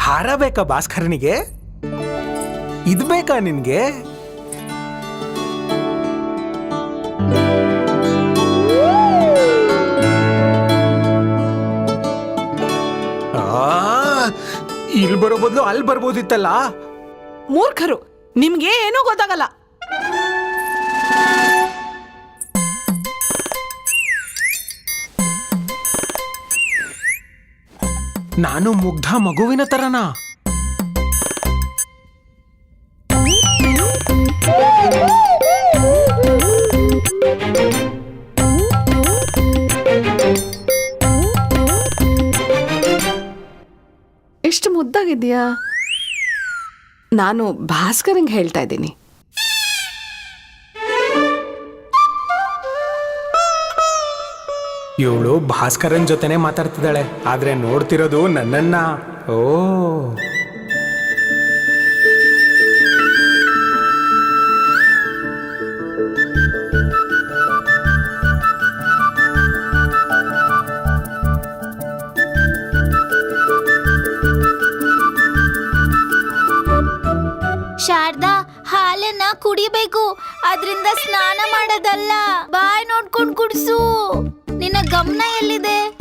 ಹಾರ ಬೇಕಾ ಭಾಸ್ಕರನಿಗೆ? ಇದ್ ಬೇಕಾ ನಿನ್ಗೆ? ಇಲ್ಲಿ ಬರೋ ಬದಲು ಅಲ್ಲಿ ಬರ್ಬೋದಿತ್ತಲ್ಲ. ಮೂರ್ಖರು, ನಿಮ್ಗೆ ಏನೂ ಗೊತ್ತಾಗಲ್ಲ. ನಾನು ಮುಗ್ಧ ಮಗುವಿನ ತರನಾ? ಎಷ್ಟು ಮುದ್ದಾಗಿದ್ಯಾ. ನಾನು ಭಾಸ್ಕರಂಗೆ ಹೇಳ್ತಾ ಇದ್ದೀನಿ. ಇವಳು ಭಾಸ್ಕರನ್ ಜೊತೆನೆ ಮಾತಾಡ್ತಿದ್ದಾಳೆ, ಆದ್ರೆ ನೋಡ್ತಿರೋದು ನನ್ನನ್ನ. ಓ, ಶಾರದಾ, ಹಾಲನ್ನ ಕುಡಿಬೇಕು, ಅದ್ರಿಂದ ಸ್ನಾನ ಮಾಡೋದಲ್ಲ. ಬಾಯ್ ನೋಡ್ಕೊಂಡ್ ಕುಡ್ಸು. ನಿನ್ನ ಗಮನ ಎಲ್ಲಿದೆ?